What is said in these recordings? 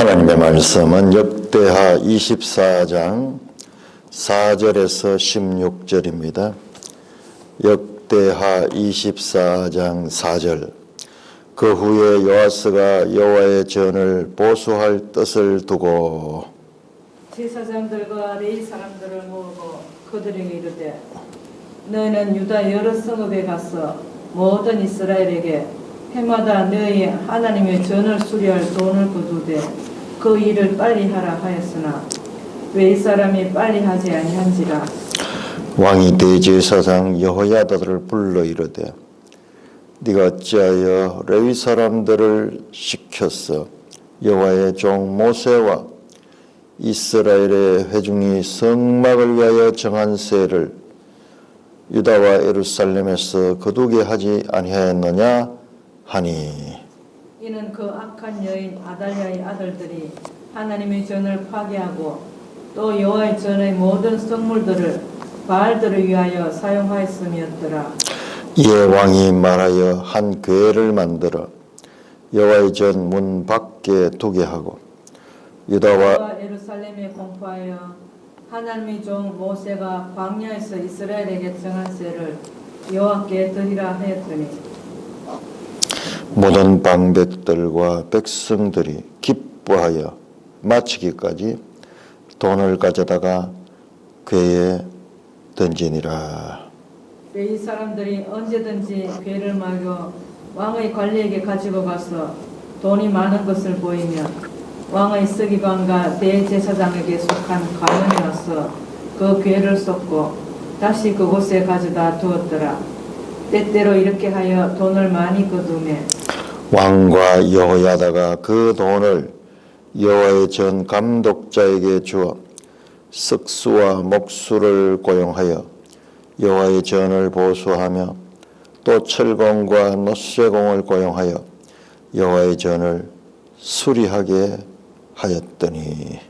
하나님의 말씀은 역대하 24장 4절에서 16절입니다. 역대하 24장 4절. 그 후에 여호와스가 여호와의 전을 보수할 뜻을 두고 제사장들과 레위 사람들을 모으고 그들에게 이르되 너희는 유다 여러 성읍에 가서 모든 이스라엘에게 해마다 너희 하나님의 전을 수리할 돈을 거두되 그 일을 빨리 하라 하였으나 왜 이 사람이 빨리 하지 아니한지라. 왕이 대제사장 여호야다를 불러 이르되 네가 어찌하여 레위 사람들을 시켰어 여호와의 종 모세와 이스라엘의 회중이 성막을 위하여 정한 세를 유다와 예루살렘에서 거두게 하지 아니하였느냐 하니 이는 그 악한 여인 아달랴의 아들들이 하나님의 전을 파괴하고 또 여호와의 전의 모든 성물들을 바알들을 위하여 사용하였음이었더라. 이에 왕이 말하여 한 궤를 만들어 여호와의 전 문 밖에 두게 하고 유다와 예루살렘에 공포하여 하나님의 종 모세가 광야에서 이스라엘에게 정한 세를 여호와께 드리라 하였더니 모든 방백들과 백성들이 기뻐하여 마치기까지 돈을 가져다가 궤에 던지니라. 이 사람들이 언제든지 궤를 말고 왕의 관리에게 가지고 가서 돈이 많은 것을 보이며 왕의 서기관과 대제사장에게 속한 가문에 와서 그 궤를 쏟고 다시 그곳에 가져다 두었더라. 때때로 이렇게 하여 돈을 많이 거두매 왕과 여호야다가 그 돈을 여호와의 전 감독자에게 주어 석수와 목수를 고용하여 여호와의 전을 보수하며 또 철공과 노쇠공을 고용하여 여호와의 전을 수리하게 하였더니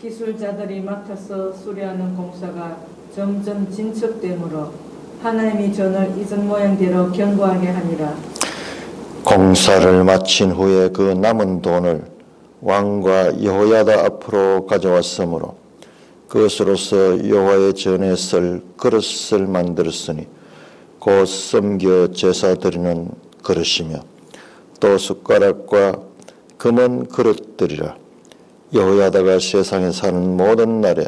기술자들이 맡아서 수리하는 공사가 점점 진척되므로 하나님이 전을 이전 모양대로 견고하게 하니라. 공사를 마친 후에 그 남은 돈을 왕과 여호야다 앞으로 가져왔으므로 그것으로서 여호와의 전에 쓸 그릇을 만들었으니 곧 섬겨 제사 드리는 그릇이며 또 숟가락과 금은 그릇들이라. 여호야다가 세상에 사는 모든 날에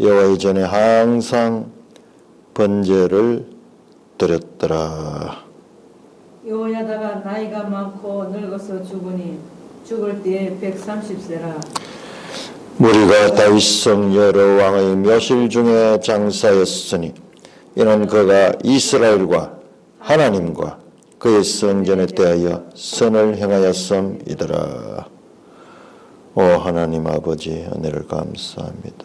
여호와의 전에 항상 번제를 드렸더라. 여호야다가 나이가 많고 늙어서 죽으니 죽을 때에 130세라. 무리가 다윗성 여러 왕의 묘실 중에 장사였으니 이는 그가 이스라엘과 하나님과 그의 성전에 대하여 선을 행하였음이더라. 오 하나님 아버지 은혜를 감사합니다.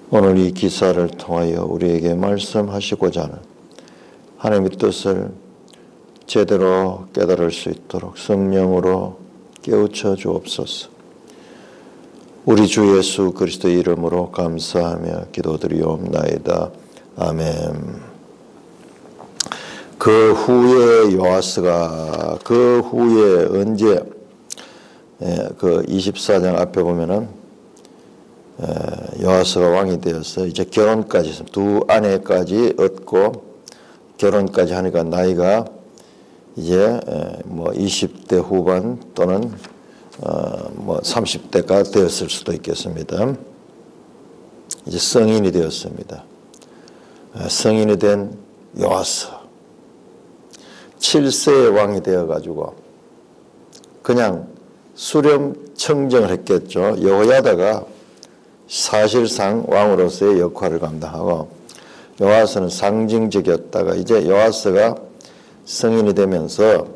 오늘 이 기사를 통하여 우리에게 말씀하시고자 하는 하나님의 뜻을 제대로 깨달을 수 있도록 성령으로 깨우쳐 주옵소서. 우리 주 예수 그리스도의 이름으로 감사하며 기도드리옵나이다. 아멘. 그 후에 여호와스가 그 후에 언제 그 24장 앞에 보면은 여호와스가 왕이 되어서 이제 결혼까지 두 아내까지 얻고 결혼까지 하니까 나이가 이제 뭐 20대 후반 또는 뭐 30대가 되었을 수도 있겠습니다. 이제 성인이 되었습니다. 성인이 된 여호와스 7세의 왕이 되어가지고 그냥 수렴 청정을 했겠죠. 여호야다가 사실상 왕으로서의 역할을 감당하고 여호와스는 상징적이었다가 이제 여호와스가 성인이 되면서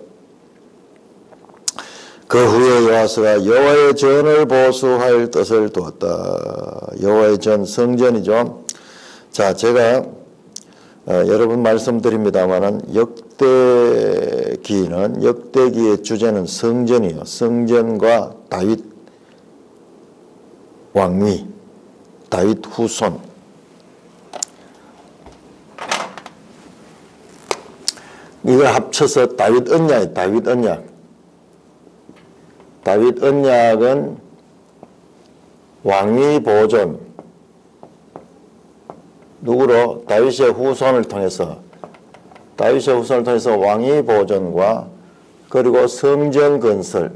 그 후에 여호와스가 여호와의 전을 보수할 뜻을 두었다. 여호와의 전 성전이죠. 자, 제가 여러 번 말씀드립니다만은 역대기의 주제는 성전이요. 성전과 다윗 왕위, 다윗 후손. 이걸 합쳐서 다윗 언약. 다윗 언약은 왕위 보존, 누구로? 다윗의 후손을 통해서 왕위 보존과 그리고 성전 건설,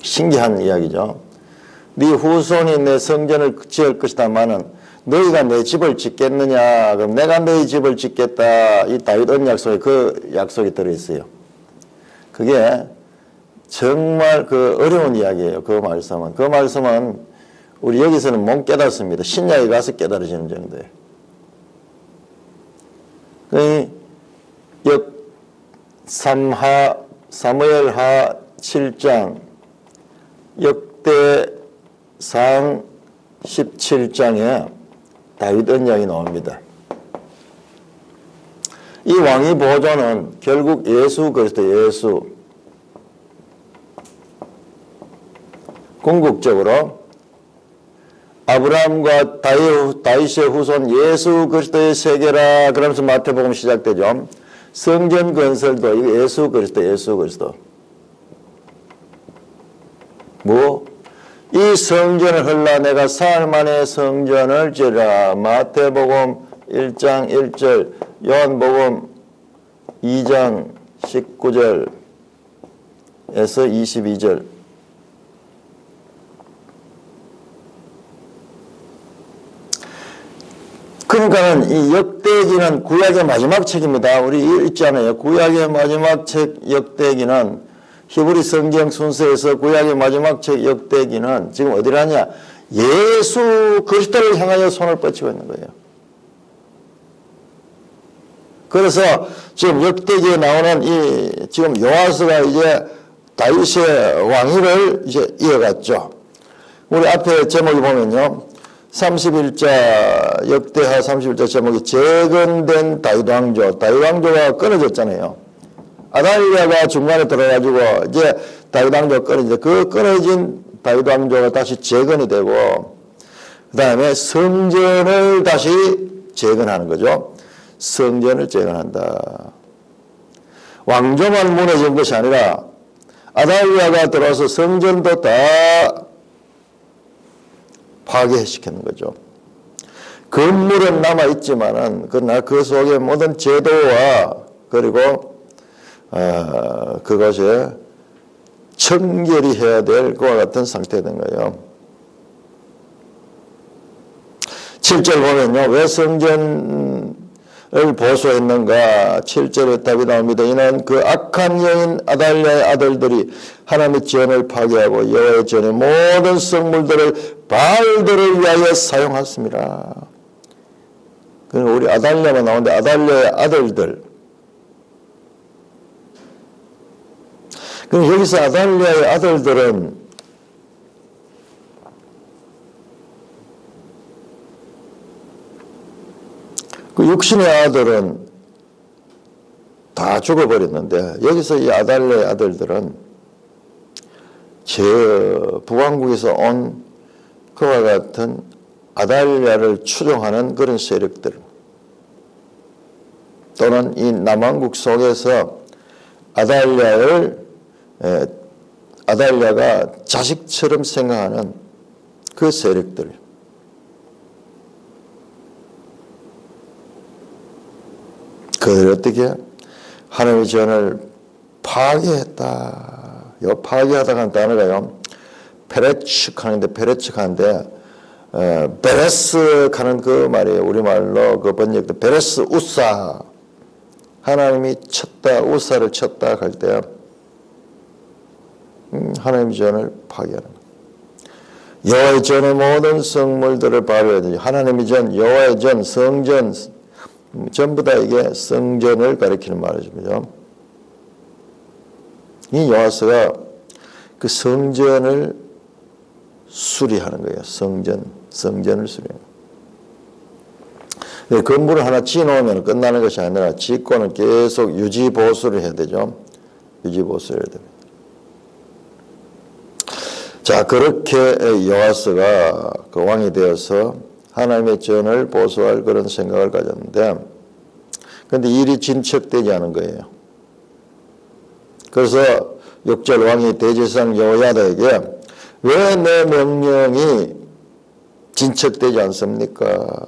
신기한 이야기죠. 네 후손이 내 성전을 지을 것이다마는 너희가 내 집을 짓겠느냐? 그럼 내가 너희 집을 짓겠다. 이 다윗 언약 속에 그 약속이 들어있어요. 그게 정말 그 어려운 이야기예요. 그 말씀은 우리 여기서는 못 깨닫습니다. 신약에 가서 깨달으시는 정도예요. 사무엘하 7장, 역대상 17장에 다윗 언약이 나옵니다. 이 왕위 보존은 결국 예수 그리스도, 궁극적으로 아브라함과 다윗의 후손 예수 그리스도의 세계라 그러면서 마태복음 시작되죠. 성전 건설도 이거 예수 그리스도. 이 성전을 헐라 내가 사흘 만에 성전을 지으라. 마태복음 1장 1절, 요한복음 2장 19절에서 22절. 그러니까는 이 역대기는 구약의 마지막 책입니다. 우리 읽잖아요. 구약의 마지막 책 역대기는 히브리 성경 순서에서 구약의 마지막 책 역대기는 지금 어디라냐? 예수 그리스도를 향하여 손을 뻗치고 있는 거예요. 그래서 지금 역대기에 나오는 지금 요아스가 이제 다윗의 왕위를 이제 이어갔죠. 우리 앞에 제목이 보면요. 31자 역대하 31자 제목이 재건된 다윗 왕조가 끊어졌잖아요. 아달랴가 중간에 들어가지고 이제 다윗 왕조가 끊어지는데 그 끊어진 다윗 왕조가 다시 재건이 되고 그 다음에 성전을 다시 재건하는 거죠. 성전을 재건한다. 왕조만 무너진 것이 아니라 아달랴가 들어와서 성전도 다 파괴시키는 거죠. 건물은 남아있지만은 그 속에 모든 제도와 그리고 그것이 청결이 해야 될 것과 같은 상태가 된 거예요. 7절 보면요. 왜 성전을 보수했는가? 7절에 답이 나옵니다. 이는 그 악한 여인 아달랴의 아들들이 하나님의 전을 파괴하고 여호와의 전의 모든 성물들을 바알들을 위하여 사용했습니다. 그러니까 우리 아달랴만 나오는데 아달랴의 아들들. 그럼 여기서 아달랴의 아들들은 그 육신의 아들은 다 죽어버렸는데 여기서 이 아달랴의 아들들은 북왕국에서 온 그와 같은 아달랴를 추종하는 그런 세력들 또는 이 남왕국 속에서 아달랴가 자식처럼 생각하는 그 세력들. 그들이 어떻게 하나님의 전을 파괴했다. 요 파괴하다가 하는 단어가요. 페레측하는데 베레스 하는 그 말이에요. 우리말로 그 번역도 베레스 우사. 하나님이 쳤다, 우사를 쳤다 할 때 하나님의 전을 파괴하는 거예요. 여호와의 전의 모든 성물들을 바로해야 되죠. 하나님의 전, 여호와의 전, 성전 전부 다 이게 성전을 가리키는 말이죠. 이 요아스가 그 성전을 수리하는 거예요. 성전을 수리하는 거예요. 건물을 하나 지어놓으면 끝나는 것이 아니라 짓고는 계속 유지보수를 해야 되죠. 유지보수를 해야 됩니다. 자, 그렇게 요아스가 그 왕이 되어서 하나님의 전을 보수할 그런 생각을 가졌는데, 그런데 일이 진척되지 않은 거예요. 그래서 6절 왕이 대제사장 여호야다에게 왜 내 명령이 진척되지 않습니까?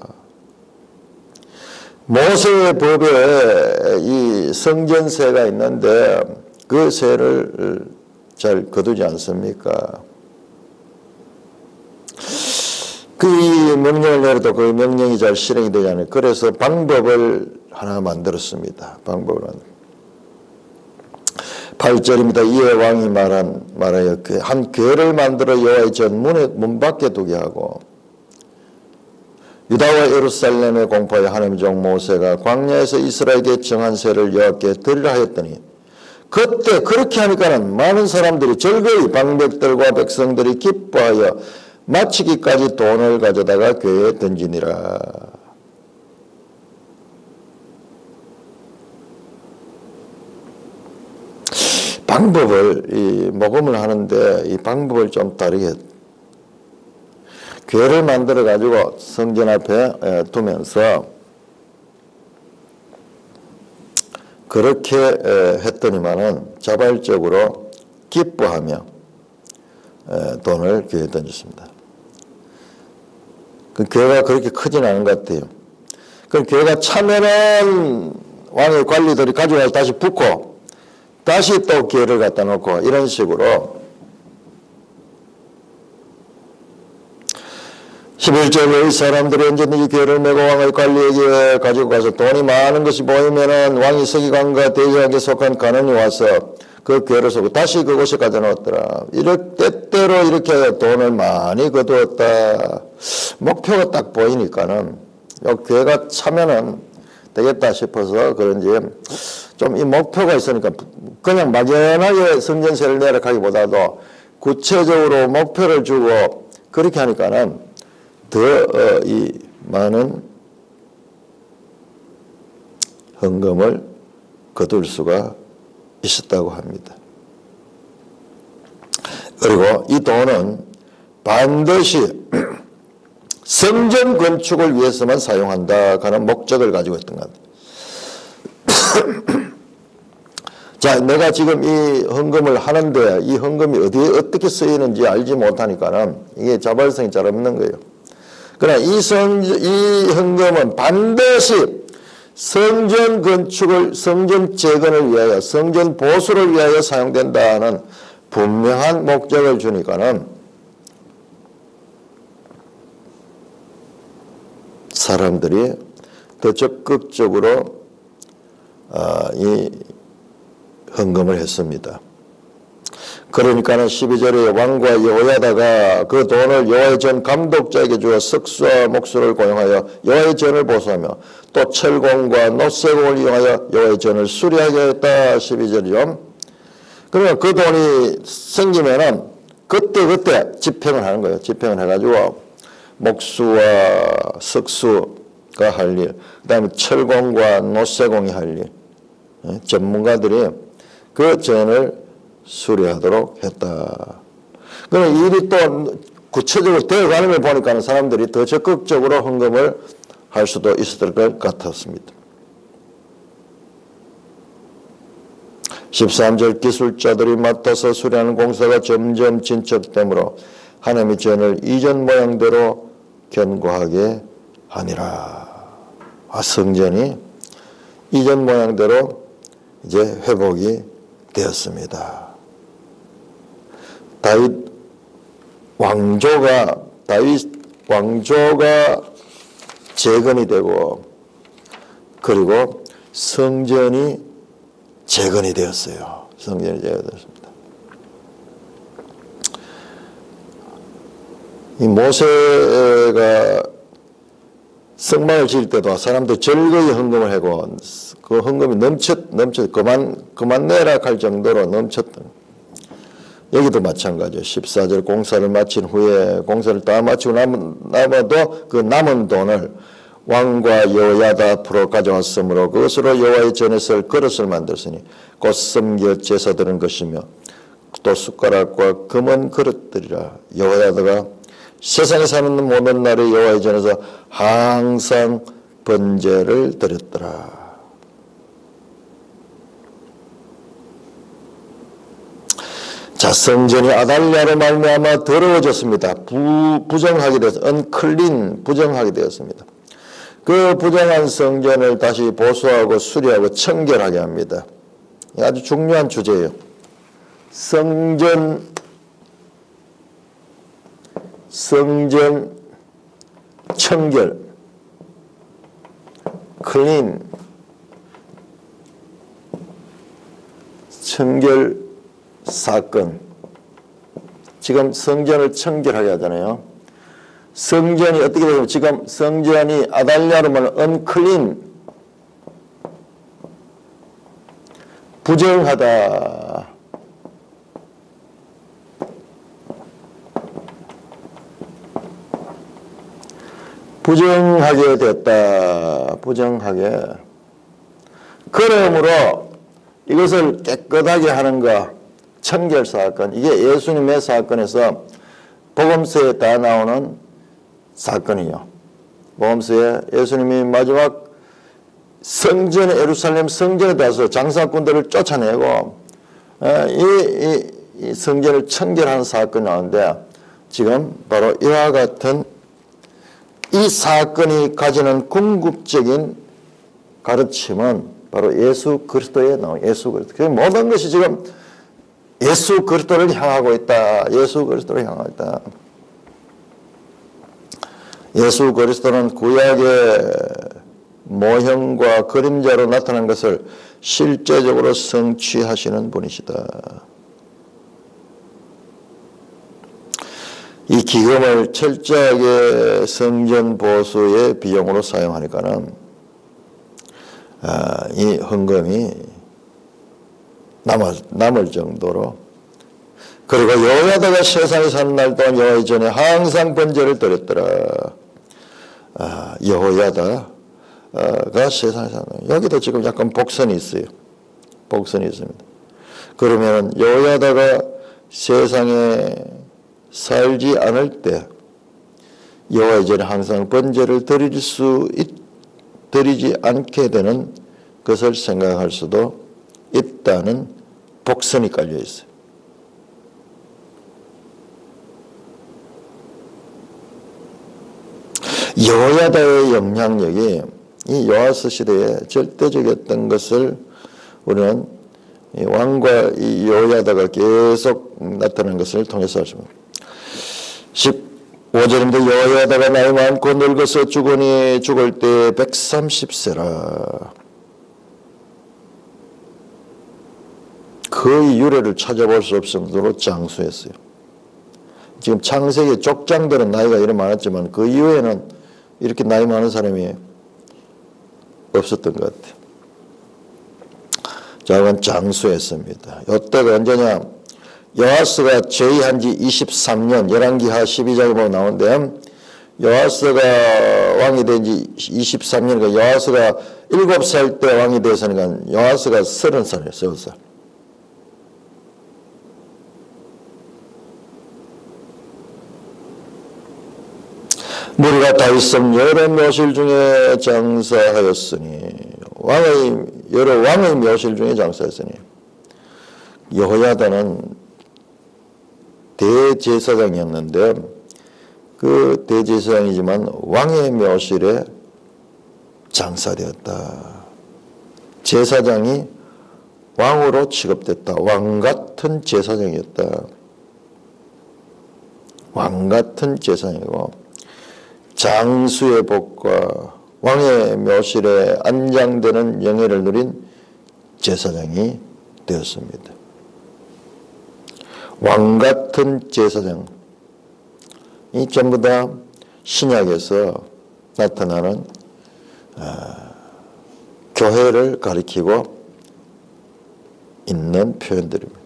모세의 법에 이 성전세가 있는데 그 세를 잘 거두지 않습니까? 그 명령을 내려도 그 명령이 잘 실행이 되지 않아요. 그래서 방법을 하나 만들었습니다. 방법을 만들었습니다. 8절입니다. 이에 왕이 말하여 한 궤를 만들어 여호와의 전문에 문 밖에 두게 하고 유다와 예루살렘에 공포하여 하나님의 종 모세가 광야에서 이스라엘에게 정한 세를 여호와께 드리라 하였더니 그때 그렇게 하니까는 많은 사람들이 즐거이 방백들과 백성들이 기뻐하여 마치기까지 돈을 가져다가 궤에 던지니라. 방법을 이 모금을 하는데 이 방법을 좀 다르게 궤를 만들어 가지고 성전 앞에 두면서 그렇게 했더니만은 자발적으로 기뻐하며 돈을 궤에 던졌습니다. 그 궤가 그렇게 크진 않은 것 같아요. 그럼 궤가 차면은 왕의 관리들이 가져가서 다시 붓고 다시 또 궤를 갖다 놓고 이런 식으로 11절에 이 사람들이 언제든지 궤를 메고 왕의 관리에게 가지고 가서 돈이 많은 것이 보이면은 왕이 서기관과 대제사장에게 속한 간원이 와서 그 궤를 쏘고 다시 그곳에 가져 놓았더라. 때때로 이렇게 돈을 많이 거두었다. 목표가 딱 보이니까는 요 궤가 차면은 되겠다 싶어서 그런지 좀 이 목표가 있으니까 그냥 막연하게 성전세를 내락하기보다도 구체적으로 목표를 주고 그렇게 하니까는 더 이 많은 헌금을 거둘 수가 있었다고 합니다. 그리고 이 돈은 반드시 성전 건축을 위해서만 사용한다 하는 목적을 가지고 있던 것 같아요. 자, 내가 지금 이 헌금을 하는데 이 헌금이 어디에 어떻게 쓰이는지 알지 못하니까는 이게 자발성이 잘 없는 거예요. 그러나 이 헌금은 반드시 성전 건축을, 성전 재건을 위하여, 성전 보수를 위하여 사용된다는 분명한 목적을 주니까는 사람들이 더 적극적으로 이 헌금을 했습니다. 그러니까는 12절에 왕과 여호야다가 그 돈을 여호와의 전 감독자에게 주어 석수와 목수를 고용하여 여호와의 전을 보수하며 또 철공과 노쇠공을 이용하여 여호와의 전을 수리하게 했다. 12절이요. 그러면 그 돈이 생기면은 그때 집행을 하는 거예요. 집행을 해가지고 목수와 석수가 할 일, 그 다음에 철공과 노쇠공이 할 일, 전문가들이 그 전을 수리하도록 했다. 그럼 일이 또 구체적으로 되어가는 걸 보니까 사람들이 더 적극적으로 헌금을 할 수도 있었을 것 같았습니다. 13절 기술자들이 맡아서 수리하는 공사가 점점 진척되므로 하나님의 전을 이전 모양대로 견고하게 하니라. 성전이 이전 모양대로 이제 회복이 되었습니다. 다윗 왕조가 재건이 되고 그리고 성전이 재건이 되었어요. 성전이 재건되었습니다. 이 모세가 성막을 지을 때도 사람들 즐거이 헌금을 하고 그 헌금이 넘쳤 그만 내라 할 정도로 넘쳤던. 여기도 마찬가지예요. 14절 공사를 마친 후에 공사를 다 마치고 남아도 그 남은 돈을 왕과 여호야다 앞으로 가져왔으므로 그것으로 여호와의 전에 설 그릇을 만들었으니 곧 섬겨 제사 드린 것이며 또 숟가락과 금은 그릇들이라. 여호야다가 세상에 사는 모든 날에 여호와의 전에서 항상 번제를 드렸더라. 자, 성전이 아달랴로 말미암아 더러워졌습니다. 부정하게 되어서 unclean, 부정하게 되었습니다. 그 부정한 성전을 다시 보수하고 수리하고 청결하게 합니다. 아주 중요한 주제예요. 성전 청결, clean, 청결 사건. 지금 성전을 청결하게 하잖아요. 성전이 어떻게 되냐면 지금 성전이 아달랴로 말하면 unclean, 부정하다. 부정하게 됐다. 부정하게. 그러므로 이것을 깨끗하게 하는 것, 청결 사건. 이게 예수님의 사건에서 복음서에 다 나오는 사건이요. 복음서에 예수님이 마지막 성전에, 예루살렘 성전에 가서 장사꾼들을 쫓아내고 이 성전을 청결하는 사건이 나오는데, 지금 바로 이와 같은 이 사건이 가지는 궁극적인 가르침은 바로 예수 그리스도에 나와요. 예수 그리스도. 그 모든 것이 지금 예수 그리스도를 향하고 있다. 예수 그리스도를 향하고 있다. 예수 그리스도는 구약의 모형과 그림자로 나타난 것을 실제적으로 성취하시는 분이시다. 이 기금을 철저하게 성전 보수의 비용으로 사용하니까는 이 헌금이 남을 정도로. 그리고 여호야다가 세상에 사는 날 동안 여호와 전에 항상 번제를 드렸더라. 여호야다가 세상에 사는 날. 여기도 지금 약간 복선이 있어요. 복선이 있습니다. 그러면 여호야다가 세상에 살지 않을 때 여호와 전에 항상 번제를 드리지 않게 되는 것을 생각할 수도 있다는 복선이 깔려 있어요. 여호야다의 영향력이 이 요아스 시대에 절대적이었던 것을 우리는 왕과 이 여호야다가 계속 나타나는 것을 통해서 알 수 있습니다. 15절입니다. 여호야다가 나이 많고 늙어서 죽으니 죽을 때 130세라. 거의 유래를 찾아볼 수 없을 정도로 장수했어요. 지금 창세기 족장들은 나이가 이렇게 많았지만 그 이후에는 이렇게 나이 많은 사람이 없었던 것 같아요. 자, 이건 장수했습니다. 이때가 언제냐? 요아스가 제위한 지 23년, 열왕기하 12장에 보면 나오는데, 요아스가 왕이 된 지 23년이니까 요아스가 7살 때 왕이 되었으니까 요아스가 30살이에요. 30살. 무리가 다윗성 여러 묘실 중에 장사하였으니, 여러 왕의 묘실 중에 장사했으니, 여호야다는 대제사장이었는데, 그 대제사장이지만 왕의 묘실에 장사되었다. 제사장이 왕으로 취급됐다. 왕 같은 제사장이었다. 왕 같은 제사장이고, 장수의 복과 왕의 묘실에 안장되는 영예를 누린 제사장이 되었습니다. 왕 같은 제사장. 이 전부 다 신약에서 나타나는 교회를 가리키고 있는 표현들입니다.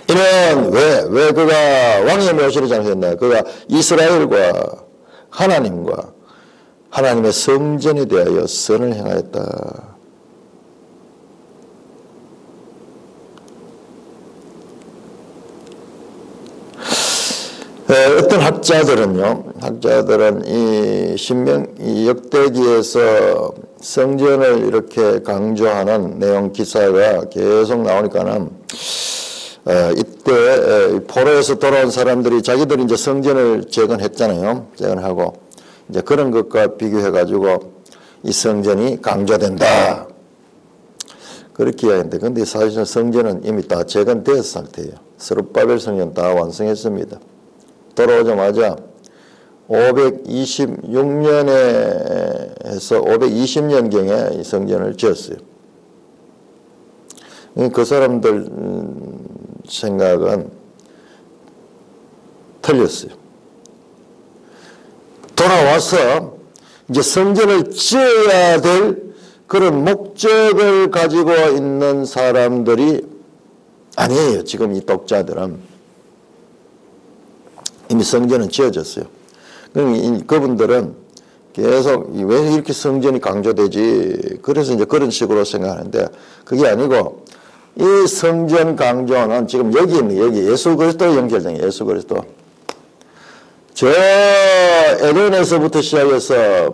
이는 왜 그가 왕의 묘실에 장사했나? 그가 이스라엘과 하나님과 하나님의 성전에 대하여 선을 행하였다. 어떤 학자들은 이 역대기에서 성전을 이렇게 강조하는 내용 기사가 계속 나오니까는 이때 포로에서 돌아온 사람들이 자기들이 이제 성전을 재건했잖아요. 재건하고 이제 그런 것과 비교해 가지고 이 성전이 강조된다. 그렇게 이야기했는데, 근데 사실은 성전은 이미 다 재건된 상태예요. 스룹바벨 성전 다 완성했습니다. 돌아오자마자 526년에 해서 520년경에 이 성전을 지었어요. 그 사람들 생각은 틀렸어요. 돌아와서 이제 성전을 지어야 될 그런 목적을 가지고 있는 사람들이 아니에요. 지금 이 독자들은 이미 성전은 지어졌어요. 그분들은 계속 왜 이렇게 성전이 강조되지? 그래서 이제 그런 식으로 생각하는데 그게 아니고 이 성전 강조는 지금 여기 있는 여기 예수 그리스도 연결된 예수 그리스도. 저 에덴에서부터 시작해서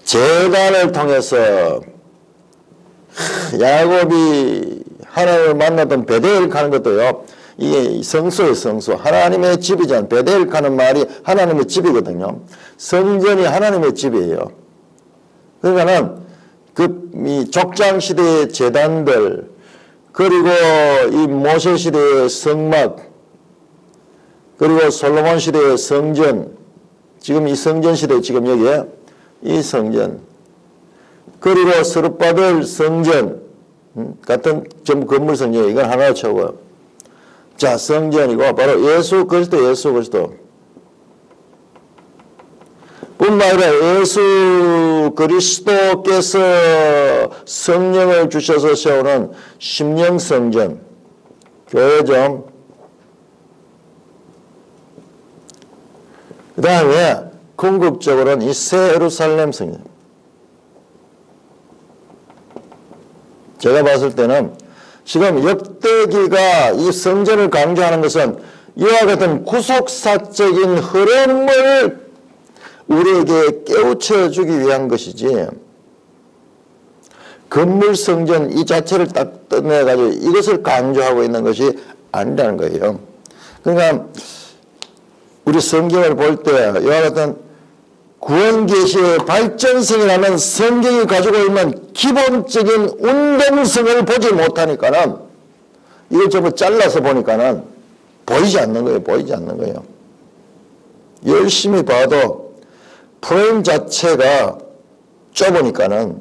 제단을 통해서 야곱이 하나님을 만나던 베델 가는 것도요. 이게 성소예요, 성소. 하나님의 집이잖아요. 베델 가는 말이 하나님의 집이거든요. 성전이 하나님의 집이에요. 그러니까는 이 족장 시대의 제단들, 그리고 이 모세 시대의 성막, 그리고 솔로몬 시대의 성전, 지금 이 성전 시대 지금 여기에 이 성전, 그리고 스룹바벨 성전 같은 전부 건물 성전, 이건 하나 쳐고요. 자, 성전이고 바로 예수 그리스도, 예수 그리스도. 뿐만 아니라 예수 그리스도께서 성령을 주셔서 세우는 심령성전, 교회점. 그 다음에 궁극적으로는 이 새 예루살렘 성전. 제가 봤을 때는 지금 역대기가 이 성전을 강조하는 것은 이와 같은 구속사적인 흐름을 우리에게 깨우쳐 주기 위한 것이지, 건물 성전 이 자체를 딱 떠내가지고 이것을 강조하고 있는 것이 아니라는 거예요. 그러니까 우리 성경을 볼 때 이와 같은 구원 계시의 발전성이라는 성경이 가지고 있는 기본적인 운동성을 보지 못하니까는 이걸 전부 잘라서 보니까는 보이지 않는 거예요. 보이지 않는 거예요. 열심히 봐도 프레임 자체가 좁으니까는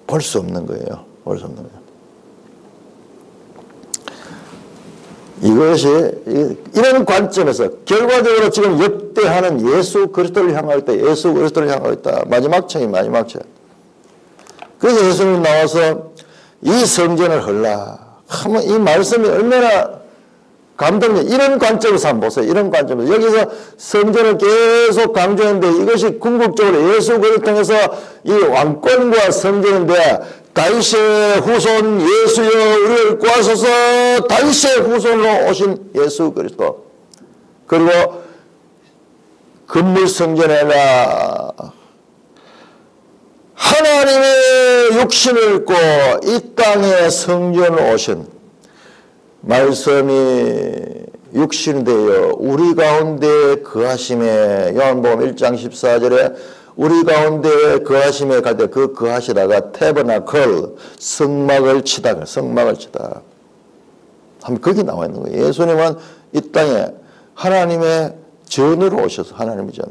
볼 수 없는 거예요. 볼 수 없는 거예요. 이것이 이런 관점에서 결과적으로 지금 역대하는 예수 그리스도를 향하고 있다. 예수 그리스도를 향하고 있다. 마지막 청이 마지막 청. 그래서 예수님이 나와서 이 성전을 헐라 하면 이 말씀이 얼마나 감동력, 이런 관점에서 한번 보세요. 이런 관점에서. 여기서 성전을 계속 강조했는데 이것이 궁극적으로 예수 그리스도를 통해서 이 왕권과 성전인데, 다윗의 후손 예수여 우리를 구하소서, 다윗의 후손으로 오신 예수 그리스도. 그리고 건물 성전에나 하나님의 육신을 입고 이 땅에 성전으로 오신 말씀이 육신이 되어 우리 가운데 거하심에, 요한복음 1장 14절에 우리 가운데 거하심에 갈 때 그 거하시다가 태버나클, 성막을 치다, 성막을 치다. 하면 거기 나와 있는 거예요. 예수님은 이 땅에 하나님의 전으로 오셔서, 하나님의 전.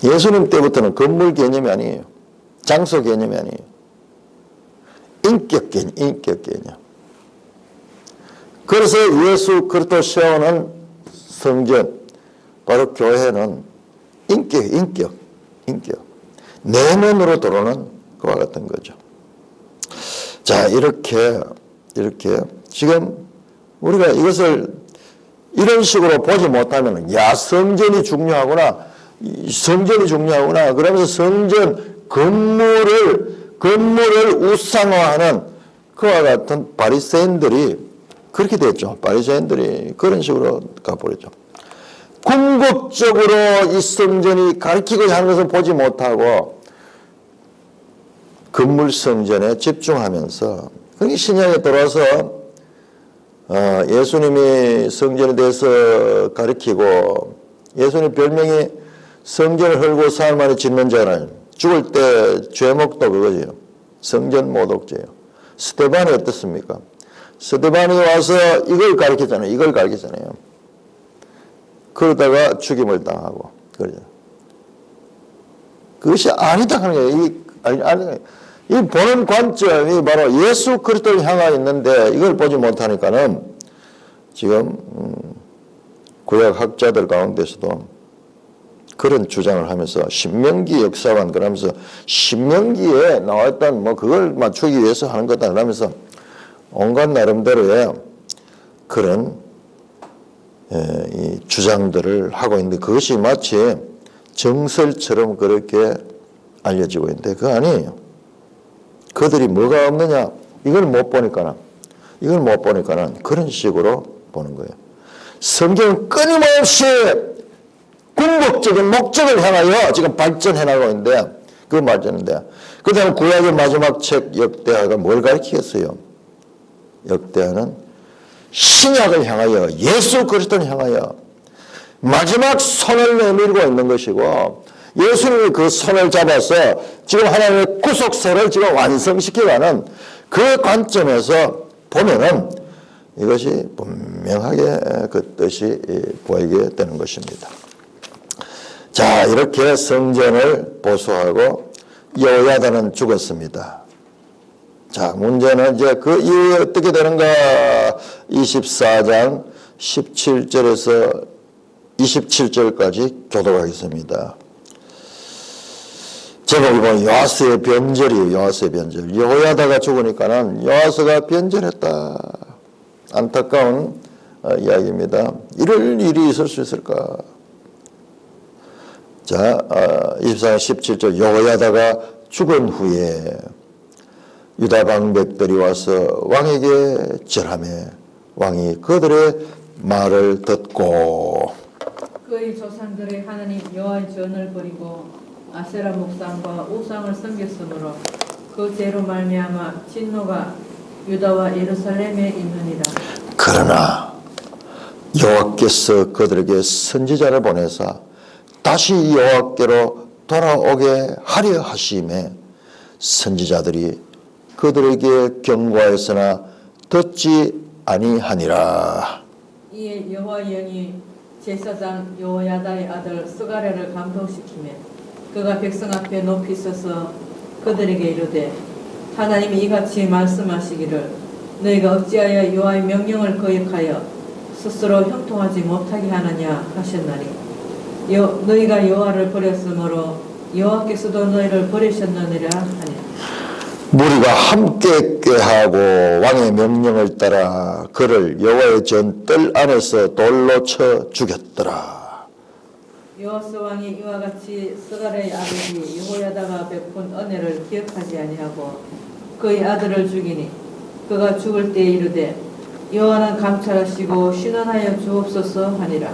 예수님 때부터는 건물 개념이 아니에요. 장소 개념이 아니에요. 인격 개념, 인격 개념. 그래서 예수 그리스도 세우는 성전, 바로 교회는 인격. 내면으로 들어오는 그와 같은 거죠. 자, 이렇게 지금 우리가 이것을 이런 식으로 보지 못하면, 야, 성전이 중요하구나, 그러면서 성전, 건물을 우상화하는 그와 같은 바리새인들이 그렇게 됐죠. 바리새인들이 그런 식으로 가버렸죠. 궁극적으로 이 성전이 가르치고자 하는 것을 보지 못하고 건물 성전에 집중하면서 그러니까 신약에 들어와서 예수님이 성전에 대해서 가르치고 예수님 별명이 성전을 헐고 사흘 만에 짓는 자는 죽을 때 죄목도 그거지요. 성전 모독죄요. 스데반이 어떻습니까? 스데반이 와서 이걸 가르쳤잖아요. 이걸 가르쳤잖아요. 그러다가 죽임을 당하고 그러죠. 그것이 아니다 하는 거예요. 이 보는 관점이 바로 예수 그리스도를 향하여 있는데 이걸 보지 못하니까는 지금 구약 학자들 가운데서도 그런 주장을 하면서 신명기 역사관 그러면서 신명기에 나왔던 뭐 그걸 맞추기 위해서 하는 거다 그러면서 온갖 나름대로의 그런 이 주장들을 하고 있는데 그것이 마치 정설처럼 그렇게 알려지고 있는데 그거 아니에요. 그들이 뭐가 없느냐 이걸 못 보니까는 그런 식으로 보는 거예요. 성경은 끊임없이 궁극적인 목적을 향하여 지금 발전해 나가고 있는데 그 말씀인데 그 다음에 구약의 마지막 책 역대하가 뭘 가르치겠어요? 역대하는 신약을 향하여 예수 그리스도를 향하여 마지막 손을 내밀고 있는 것이고 예수님이 그 손을 잡아서 지금 하나님의 구속사를 지금 완성시켜가는 그 관점에서 보면은 이것이 분명하게 그 뜻이 보이게 되는 것입니다. 자, 이렇게 성전을 보수하고 여호야다는 죽었습니다. 자, 문제는 이제 그 이후에 어떻게 되는가? 24장 17절에서 27절까지 교독하겠습니다. 제목이 보면 요아스의 변절이에요. 요아스의 변절. 여호야다가 죽으니까는 요아스가 변절했다. 안타까운 이야기입니다. 이럴 일이 있을 수 있을까? 자, 24장 17절 여호야다가 죽은 후에 유다 방백들이 와서 왕에게 절하매 왕이 그들의 말을 듣고 그의 조상들의 하나님 여호와의 전을 버리고 아세라 목상과 우상을 섬겼으므로 그 죄로 말미암아 진노가 유다와 예루살렘에 있느니라. 그러나 여호와께서 그들에게 선지자를 보내사 다시 여호와께로 돌아오게 하려 하심에 선지자들이 그들에게 경고하였으나 듣지 아니하니라. 이에 여호와의 영이 제사장 여호야다의 아들 스가랴를 감동시키매 그가 백성 앞에 높이 서서 그들에게 이르되 하나님이 이같이 말씀하시기를 너희가 어찌하여 여호와의 명령을 거역하여 스스로 형통하지 못하게 하느냐 하셨나니 너희가 여호와를 버렸으므로 여호와께서도 너희를 버리셨느니라 하니 무리가 함께 꾀하고 왕의 명령을 따라 그를 여호와의 전뜰 안에서 돌로 쳐 죽였더라. 여호와스 왕이 이와 같이 스가랴의 아들이 여호야다가 베푼 은혜를 기억하지 아니하고 그의 아들을 죽이니 그가 죽을 때에 이르되 여호와는 감찰하시고 신원하여 주옵소서 하니라.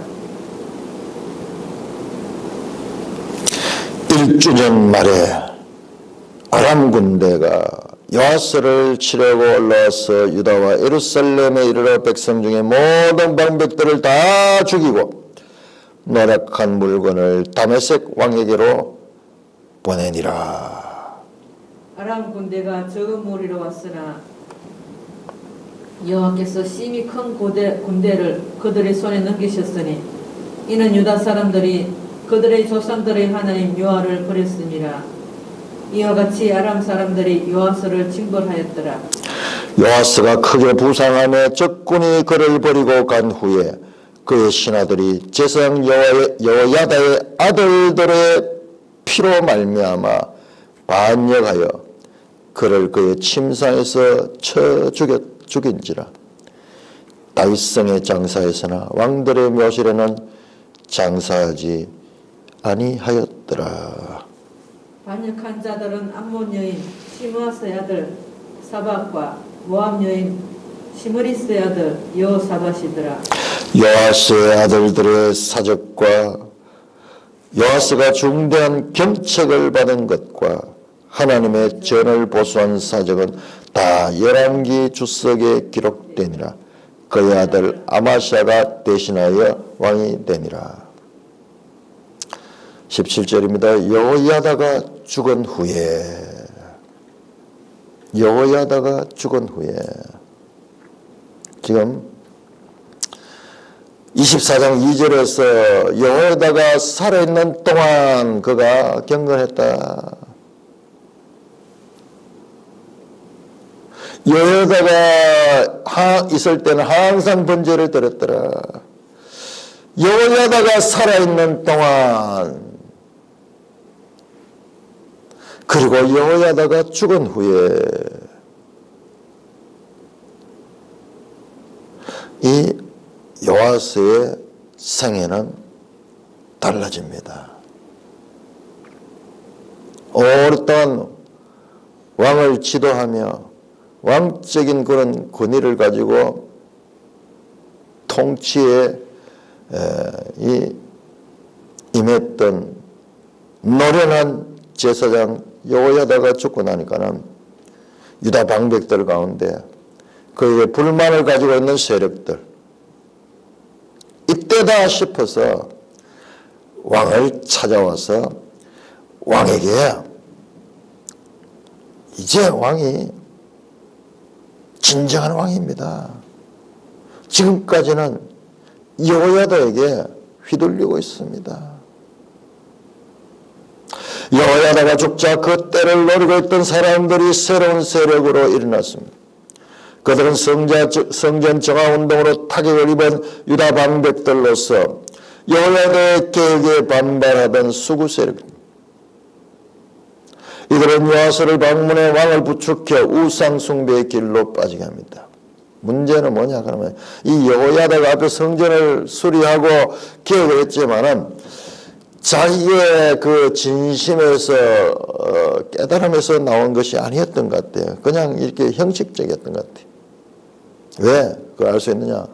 1주년 말에 아람 군대가 요아스를 치려고 올라와서 유다와 예루살렘에 이르러 백성 중에 모든 방백들을 다 죽이고 노력한 물건을 다메섹 왕에게로 보내니라. 아람 군대가 적은 무리로 왔으나 여호와께서 심히 큰 군대를 그들의 손에 넘기셨으니 이는 유다 사람들이 그들의 조상들의 하나님 여호와를 버렸습니다. 이와 같이 아람 사람들이 요아스를 징벌하였더라. 요아스가 크게 부상하며 적군이 그를 버리고 간 후에 그의 신하들이 제사장 여호야다의 아들들의 피로 말미암아 반역하여 그를 그의 침상에서 쳐 죽인지라. 다윗성의 장사에서나 왕들의 묘실에는 장사하지 아니하였더라. 반역한 자들은 암몬 여인 시므아스의 아들 사박과 모압 여인 시므리스의 아들 여호사밧이더라. 요아스의 아들들의 사적과 요아스가 중대한 경책을 받은 것과 하나님의 전을 보수한 사적은 다 열왕기 주석에 기록되니라. 그의 아들 아마시아가 대신하여 왕이 되니라. 17절입니다. 여호야다가 죽은 후에 지금 24장 2절에서 여호야다가 살아있는 동안 그가 경건했다. 여호야다가 있을 때는 항상 번제를 드렸더라. 여호야다가 살아있는 동안, 그리고 여호야다가 죽은 후에 이 요아스의 생애는 달라집니다. 오랫동안 왕을 지도하며 왕적인 그런 권위를 가지고 통치에 임했던 노련한 제사장 여호야다가 죽고 나니까는 유다 방백들 가운데 그에게 불만을 가지고 있는 세력들, 이때다 싶어서 왕을 찾아와서 왕에게 이제 왕이 진정한 왕입니다. 지금까지는 여호야다에게 휘둘리고 있습니다. 여호야다가 죽자 그 때를 노리고 있던 사람들이 새로운 세력으로 일어났습니다. 그들은 성전 정화운동으로 타격을 입은 유다 방백들로서 여호야다의 계획에 반발하던 수구 세력입니다. 이들은 요아스를 방문해 왕을 부축해 우상 숭배의 길로 빠지게 합니다. 문제는 뭐냐 그러면 이 여호야다가 앞에 성전을 수리하고 계획을 했지만은 자기의 그 진심에서 깨달음에서 나온 것이 아니었던 것 같아요. 그냥 이렇게 형식적이었던 것 같아요. 왜? 그걸 알 수 있느냐?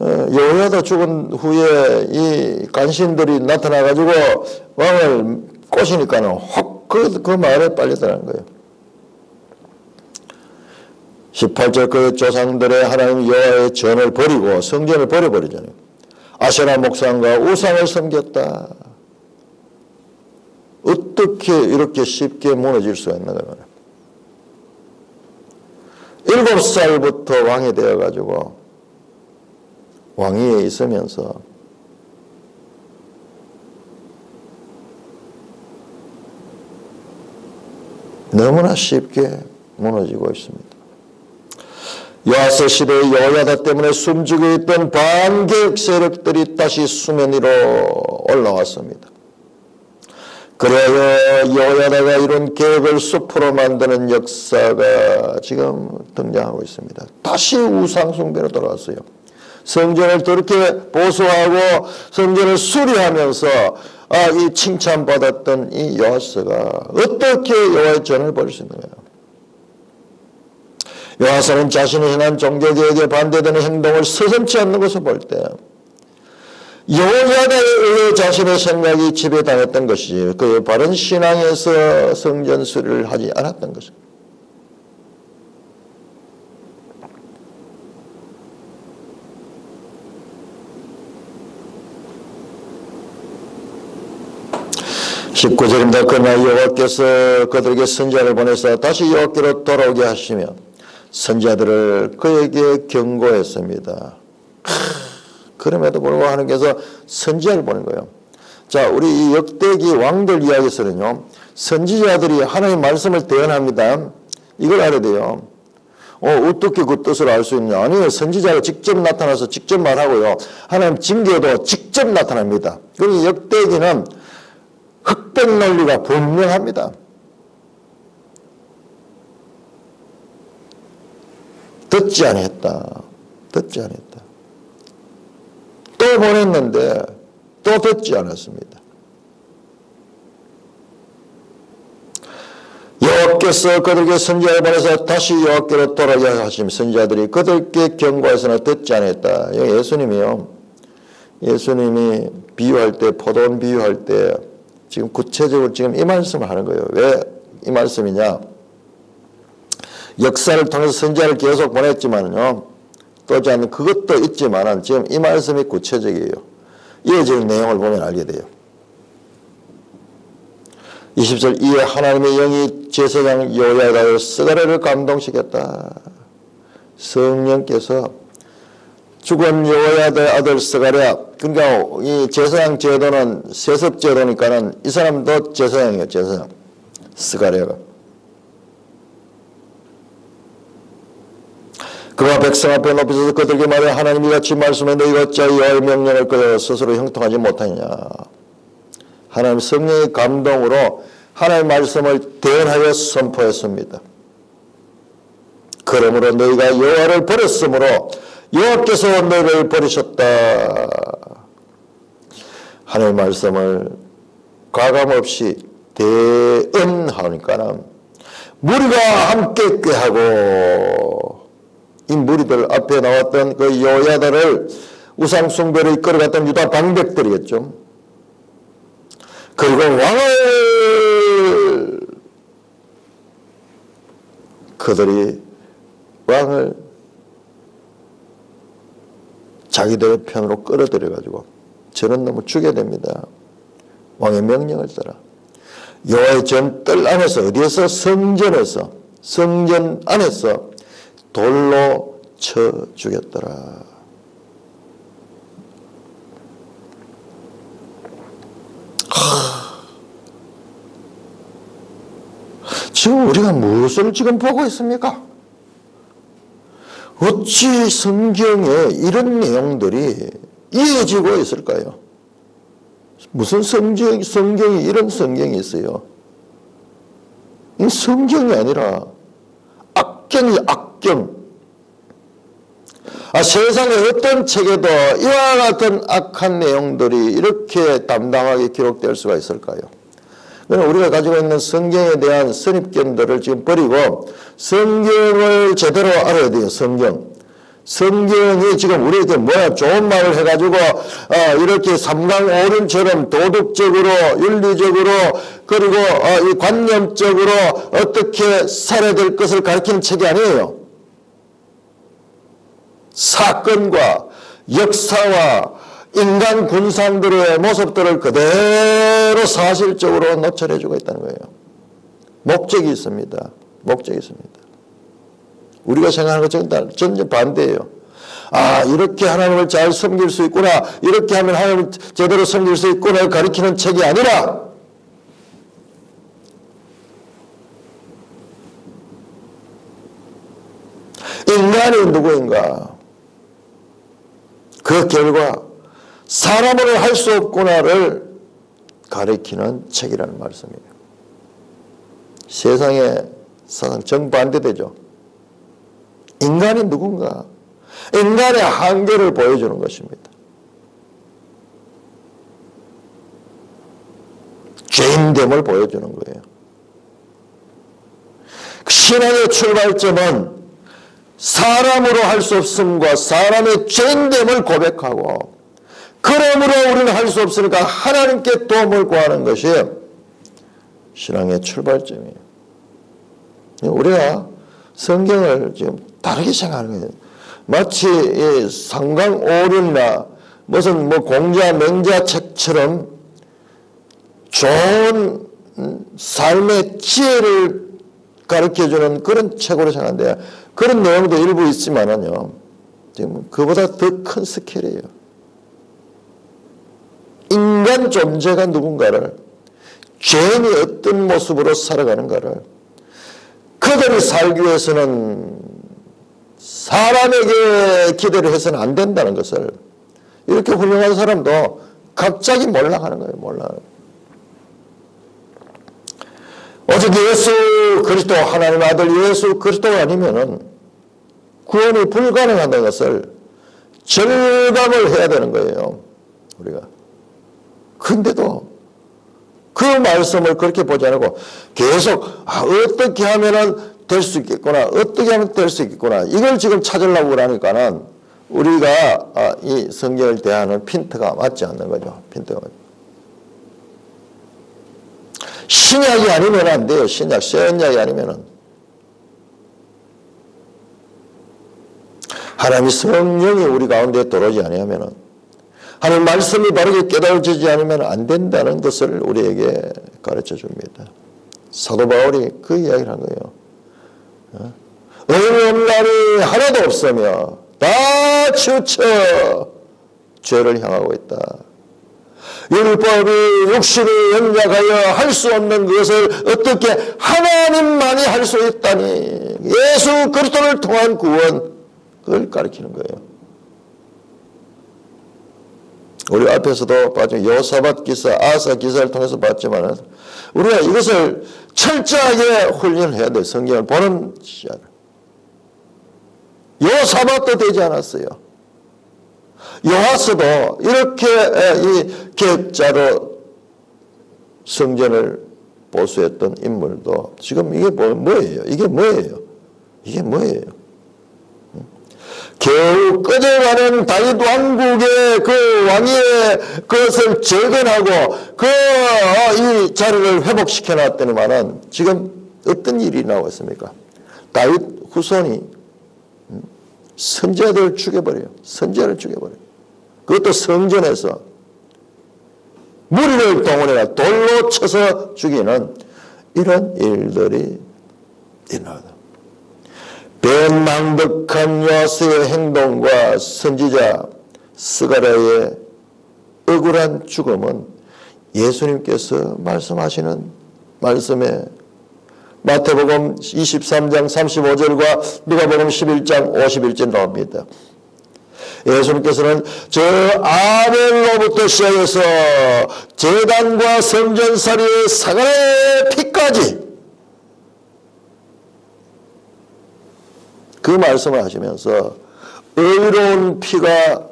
여호야다 죽은 후에 이 간신들이 나타나가지고 왕을 꼬시니까는 확 그 말에 빨리더라는 거예요. 18절 그 조상들의 하나님 여호와의 전을 버리고 성전을 버려버리잖아요. 아세라 목상과 우상을 섬겼다. 어떻게 이렇게 쉽게 무너질 수가 있나 그러면 7살부터 왕이 되어가지고 왕위에 있으면서 너무나 쉽게 무너지고 있습니다. 요아스 시대의 여호야다 때문에 숨죽여 있던 반개혁 세력들이 다시 수면 위로 올라왔습니다. 그래야 여호야다가 이룬 계획을 숲으로 만드는 역사가 지금 등장하고 있습니다. 다시 우상 숭배로 돌아왔어요. 성전을 그렇게 보수하고 성전을 수리하면서 이 칭찬받았던 이 요아스가 어떻게 여호와의 전을 버릴 수 있는 거예요? 요아스는 자신이 행한 종교개혁에 반대되는 행동을 서슴지 않는 것을 볼 때 여호야다에 의해 자신의 생각이 지배당했던 것이지 그의 바른 신앙에서 성전 수리를 하지 않았던 것입니다. (19절입니다) 그러나 여호와께서 그들에게 선지자를 보내서 다시 여호와께로 돌아오게 하시며 선지자들을 그에게 경고했습니다. 그럼에도 불구하고 하나님께서 선지자를 보낸 거예요. 자, 우리 이 역대기 왕들 이야기에서는요, 선지자들이 하나님의 말씀을 대언합니다. 이걸 알아야 돼요. 어떻게 그 뜻을 알 수 있냐? 아니요, 선지자가 직접 나타나서 직접 말하고요. 하나님 징계도 직접 나타납니다. 그리고 역대기는 흑백 논리가 분명합니다. 듣지 않았다. 또 보냈는데 또 듣지 않았습니다. 여호와께서 그들에게 선지자를 보내서 다시 여호와께로 돌아오게 하시며 선지자들이 그들께 경고해서는 듣지 않았다. 예수님이요. 예수님이 비유할 때 포도원 비유할 때 지금 구체적으로 지금 이 말씀을 하는 거예요. 왜? 이 말씀이냐? 역사를 통해서 선지자를 계속 보냈지만요, 떠지 않는 그것도 있지만은 지금 이 말씀이 구체적이에요. 이어지는 내용을 보면 알게 돼요. 20절 이에 하나님의 영이 제사장 여호야다를 스가랴를 감동시켰다. 성령께서 죽은 여호야다의 아들 스가랴, 그러니까 이 제사장 제도는 세습 제도니까는 이 사람도 제사장이에요. 제사장 스가랴가. 그와 백성 앞에 높이서서 그들에게 말해 하나님이 같이 말씀해 너희가 어찌하여 여호와의 명령을 거여 스스로 형통하지 못하느냐. 하나님 성령의 감동으로 하나님의 말씀을 대언하여 선포했습니다. 그러므로 너희가 여호와를 버렸으므로 여호와께서 너희를 버리셨다. 하나님의 말씀을 과감없이 대언하니까는 무리가 함께 꾀하고 이 무리들 앞에 나왔던 그 여호야다를 우상 숭배를 이끌어갔던 유다 방백들이겠죠. 그리고 그들이 왕을 자기들의 편으로 끌어들여가지고 저런 놈을 죽여야 됩니다. 왕의 명령을 따라 여호와의 전뜰 안에서, 어디에서? 성전에서, 성전 안에서 돌로 쳐 죽였더라. 지금 우리가 무엇을 지금 보고 있습니까? 어찌 성경에 이런 내용들이 이어지고 있을까요? 무슨 성경이 이런 성경이 있어요? 이 성경이 아니라 악경이 악경. 세상에 어떤 책에도 이와 같은 악한 내용들이 이렇게 담담하게 기록될 수가 있을까요? 우리가 가지고 있는 성경에 대한 선입견들을 지금 버리고 성경을 제대로 알아야 돼요. 성경이 지금 우리에게 뭐야 좋은 말을 해가지고 이렇게 삼강오륜처럼 도덕적으로 윤리적으로 그리고 이 관념적으로 어떻게 살아야 될 것을 가르치는 책이 아니에요. 사건과 역사와 인간 군상들의 모습들을 그대로 사실적으로 노출해주고 있다는 거예요. 목적이 있습니다. 목적이 있습니다. 우리가 생각하는 것은 전혀 반대예요. 이렇게 하나님을 잘 섬길 수 있구나, 이렇게 하면 하나님을 제대로 섬길 수 있구나 가르치는 책이 아니라 인간이 누구인가, 그 결과 사람으로 할 수 없구나를 가리키는 책이라는 말씀이에요. 세상에 사상 정반대되죠. 인간이 누군가, 인간의 한계를 보여주는 것입니다. 죄인됨을 보여주는 거예요. 신앙의 출발점은 사람으로 할 수 없음과 사람의 죄인됨을 고백하고, 그러므로 우리는 할 수 없으니까 하나님께 도움을 구하는 것이 신앙의 출발점이에요. 우리가 성경을 지금 다르게 생각하는 거예요. 마치 삼강오륜이나 무슨 공자 맹자 책처럼 좋은 삶의 지혜를 가르쳐주는 그런 책으로 생각하는데, 그런 내용도 일부 있지만은요, 지금 그보다 더 큰 스케일이에요. 인간 존재가 누군가를, 죄인이 어떤 모습으로 살아가는가를, 그들이 살기 위해서는 사람에게 기대를 해서는 안 된다는 것을 이렇게 훌륭한 사람도 갑자기 몰락하는 거예요. 몰락하는 거예요. 오직 예수 그리스도, 하나님의 아들 예수 그리스도가 아니면은 구원이 불가능하다는 것을 절감을 해야 되는 거예요. 우리가. 근데도 그 말씀을 그렇게 보지 않고 계속 어떻게 하면은 될 수 있겠구나, 어떻게 하면 될 수 있겠구나, 이걸 지금 찾으려고 그러니까는 우리가 이 성경을 대하는 핀트가 맞지 않는 거죠. 핀트가 맞지. 신약이 아니면 안 돼요. 신약, 새 언약이 아니면은. 하나님의 성령이 우리 가운데 들어오지 아니하면은, 하나님 말씀이 바르게 깨달아지지 않으면 안 된다는 것을 우리에게 가르쳐 줍니다. 사도 바울이 그 이야기를 한 거예요. 의인 없는 날이 하나도 없으며 다 치우쳐 죄를 향하고 있다. 율법이 육신이 연약하여 할 수 없는 것을 어떻게 하나님만이 할 수 있다니, 예수 그리스도를 통한 구원, 그걸 가르치는 거예요. 우리 앞에서도 봤죠. 여호사밧 기사, 아사 기사를 통해서 봤지만 우리가 이것을 철저하게 훈련해야 돼. 성경을 보는 시야를. 여호사밧도 되지 않았어요. 요하스도 이렇게 이 계획자로 성전을 보수했던 인물도 지금 이게 뭐예요? 이게 뭐예요? 이게 뭐예요? 겨우 꺼져가는 다윗 왕국의 그 왕위의 것을 재건하고 이 자리를 회복시켜 놨더니만은 지금 어떤 일이 나오고 있습니까? 다윗 후손이 선지자들을 죽여버려요. 선지자를 죽여버려요. 그것도 성전에서 무리를 동원해서 돌로 쳐서 죽이는 이런 일들이 일어나다. 배망덕한 요아스의 행동과 선지자 스가랴의 억울한 죽음은 예수님께서 말씀하시는 말씀에 마태복음 23장 35절과 누가복음 11장 51절 나옵니다. 예수님께서는 저 아벨로부터 시작해서 제단과 성전사리의 사가랴의 피까지 그 말씀을 하시면서 의로운 피가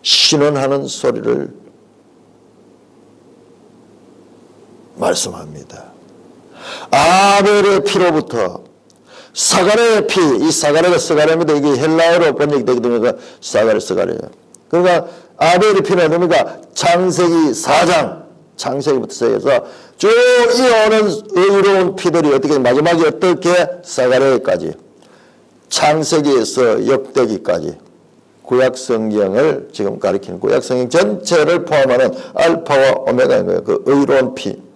신원하는 소리를 말씀합니다. 아벨의 피로부터 사가랴의 피, 이 사가랴가 스가랴입니다. 이게 헬라어로 번역되기 때문에 사가랴, 스가랴예요. 그러니까 아벨의 피는 뭡니까? 창세기 4장, 창세기부터 시작해서 쭉 이어오는 의로운 피들이 어떻게 마지막에 어떻게 사가랴까지 창세기에서 역대기까지 구약 성경을 지금 가리키는 구약 성경 전체를 포함하는 알파와 오메가인 거예요. 그 의로운 피.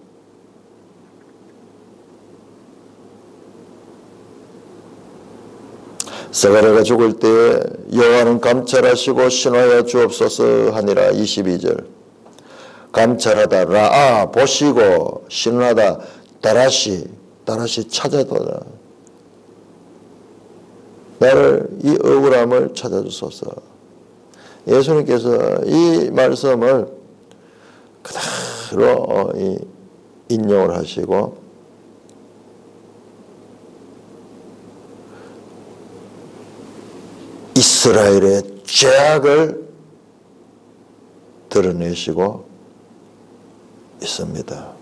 스가랴가 죽을 때에 여호와는 감찰하시고 신하여 주옵소서 하니라. 22절. 감찰하다 라아 보시고 신하다 다라시 찾아도다. 나를 이 억울함을 찾아주소서. 예수님께서 이 말씀을 그대로 인용을 하시고 이스라엘의 죄악을 드러내시고 있습니다.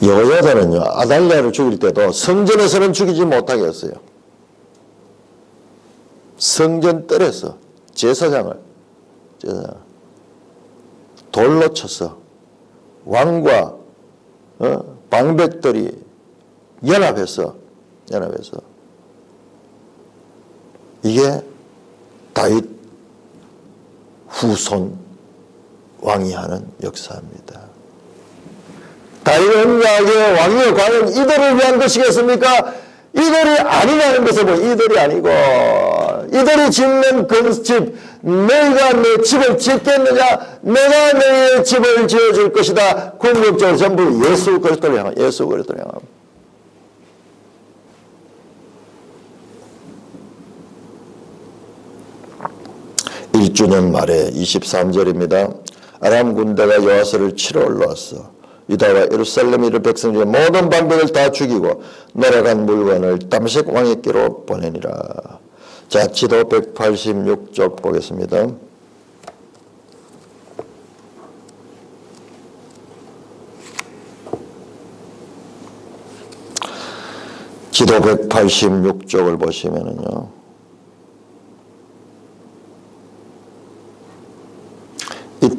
여호야다는요, 아달랴를 죽일 때도 성전에서는 죽이지 못하게 했어요. 성전 뜰에서 제사장을 돌로 쳐서 왕과 방백들이 연합해서 이게 다윗 후손 왕이 하는 역사입니다. 다윗 언약의 왕위의 과연 이들을 위한 것이겠습니까? 이들이 아니냐는 것을 보면 이들이 아니고, 이들이 짓는 집, 너희가 내 집을 짓겠느냐? 내가 너희의 집을 지어줄 것이다. 궁극적으로 전부 예수 그리스도를 향합니다. 예수 그리스도를 향합니다. 1주년 말에 23절입니다. 아람 군대가 요아스를 치러 올라왔어. 유다와 예루살렘 이를 백성 중에 모든 방백을 다 죽이고 날아간 물건을 담식 왕에게로 보내니라. 자, 지도 186쪽 보겠습니다. 지도 186쪽을 보시면은요.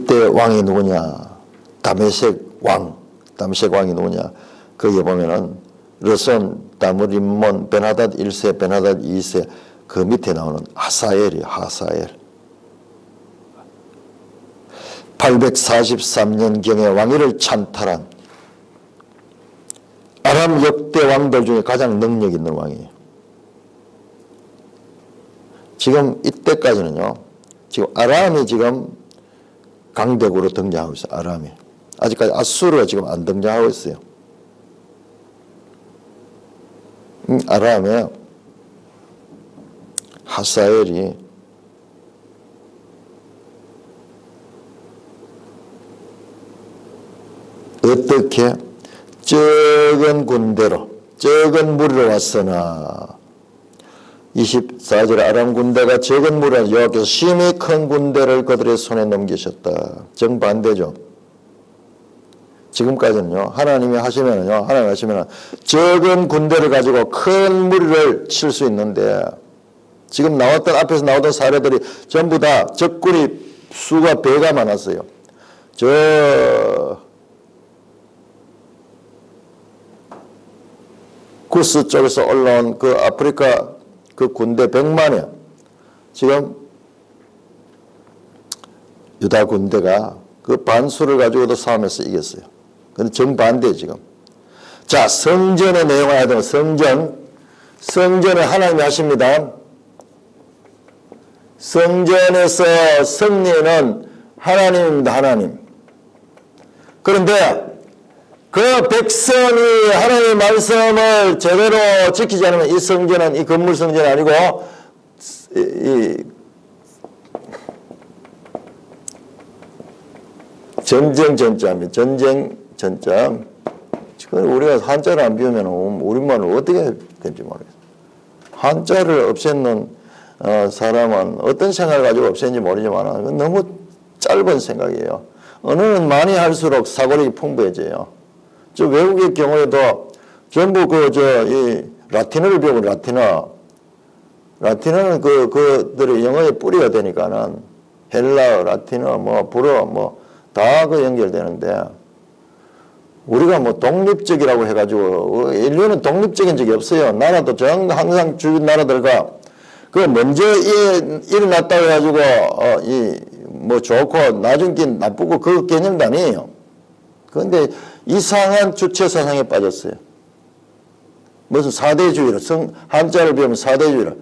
이때 왕이 누구냐? 다메섹 왕이 누구냐? 거기에 보면은 르손, 다므림몬, 베나닷 1세, 베나닷 2세, 그 밑에 나오는 하사엘이 하사엘. 843년경에 왕위를 찬탈한 아람 역대 왕들 중에 가장 능력 있는 왕이에요. 지금 이때까지는요, 지금 아람이 지금 강대국으로 등장하고 있어요. 아람이. 아직까지 아수르가 지금 안 등장하고 있어요. 아람에 하사엘이 어떻게 적은 군대로 적은 무리로 왔으나 24절 아람 군대가 적은 무리로 여호와께서 심히 큰 군대를 그들의 손에 넘기셨다. 정반대죠. 지금까지는요, 하나님이 하시면은 적은 군대를 가지고 큰 무리를 칠 수 있는데, 지금 앞에서 나오던 사례들이 전부 다 적군이 수가 배가 많았어요. 구스 쪽에서 올라온 그 아프리카 그 군대 100만이야. 지금 유다 군대가 그 반수를 가지고도 싸움에서 이겼어요. 근데 정반대 지금. 자, 성전의 내용을 알아야 돼요. 성전을 하나님이 하십니다. 성전에서 승리는 하나님입니다. 하나님. 그런데 그 백성이 하나님의 말씀을 제대로 지키지 않으면 이 성전은 이 건물 성전이 아니고 전쟁 전자입니다. 전쟁 전자. 우리가 한자를 안 비우면 우리말을 어떻게 될지 모르겠어요. 한자를 없애는 사람은 어떤 생각을 가지고 없애는지 모르지만 너무 짧은 생각이에요. 언어는 많이 할수록 사고력이 풍부해져요. 저 외국의 경우에도 전부 이 라틴어를 배우고 라틴어는 그들의 영어의 뿌리가 되니까는 헬라어, 라틴어, 불어, 다 연결되는데 우리가 독립적이라고 해가지고 인류는 독립적인 적이 없어요. 나라도 항상 주변 나라들과 먼저 일어났다고 해가지고 좋고 나중에 나쁘고 그 개념도 아니에요. 그런데 이상한 주체 사상에 빠졌어요. 무슨 사대주의라, 한자를 배우면 사대주의라.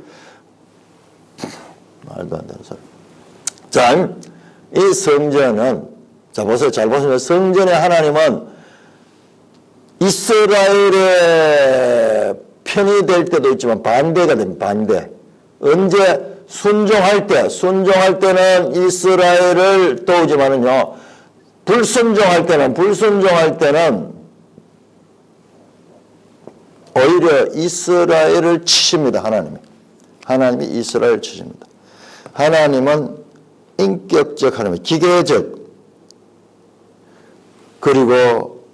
말도 안 되는 소리. 자, 이 성전은, 자, 보세요. 잘 보시면 성전의 하나님은 이스라엘의 편이 될 때도 있지만 반대가 됩니다. 반대. 언제 순종할 때는 이스라엘을 도우지만은요, 불순종할 때는 오히려 이스라엘을 치십니다. 하나님이 이스라엘을 치십니다. 하나님은 인격적 하나님, 기계적, 그리고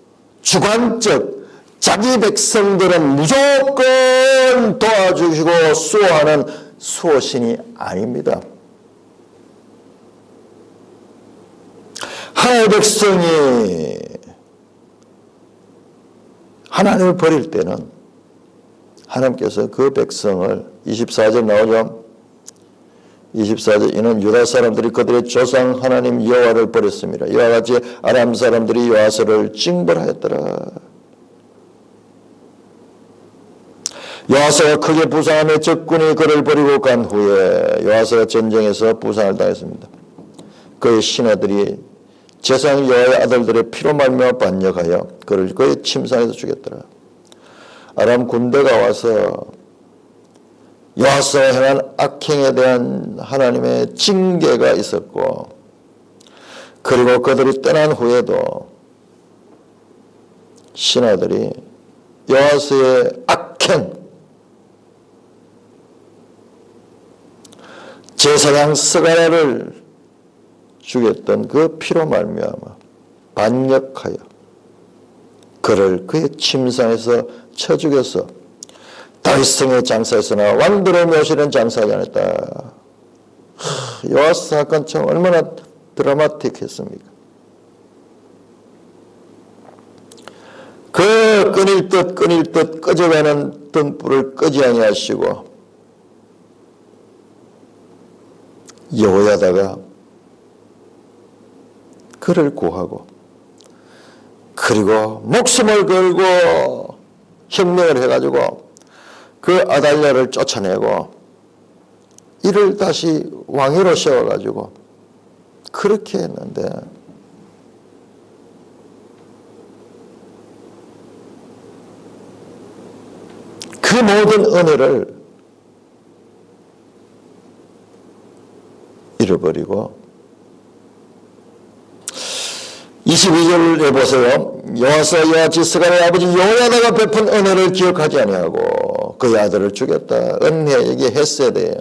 주관적, 자기 백성들은 무조건 도와주시고 수호하는 수호신이 아닙니다. 하나님의 백성이 하나님을 버릴 때는 하나님께서 그 백성을 24절 나오죠. 24절 이는 유다 사람들이 그들의 조상 하나님 여호와를 버렸습니다. 이와 같이 아람 사람들이 요아스를 징벌하였더라. 요아스가 크게 부상하며 적군이 그를 버리고 간 후에 요아스가 전쟁에서 부상을 당했습니다. 그의 신하들이 제사장 여호와의 아들들의 피로 말미암아 반역하여 그를 그의 침상에서 죽였더라. 아람 군대가 와서 요아스가 행한 악행에 대한 하나님의 징계가 있었고, 그리고 그들이 떠난 후에도 신하들이 요아스의 악행, 제사장 스가랴를 죽였던 그 피로 말미암아 반역하여 그를 그의 침상에서 쳐 죽여서 다윗성에 장사했으나 왕들의 묘실은 장사하지 않았다. 요아스 사건 참 얼마나 드라마틱했습니까? 그 끊일 듯 꺼져가는 등불을 끄지 아니하시고 여호야다가 그를 구하고 그리고 목숨을 걸고 혁명을 해가지고 그 아달랴를 쫓아내고 이를 다시 왕위로 세워가지고 그렇게 했는데 그 모든 은혜를 잃어버리고 22절에 보세요. 여호와서 여호와치 스가랴의 아버지 여호야다가 베푼 은혜를 기억하지 아니하고 그의 아들을 죽였다. 은혜 이게 헤세드예요.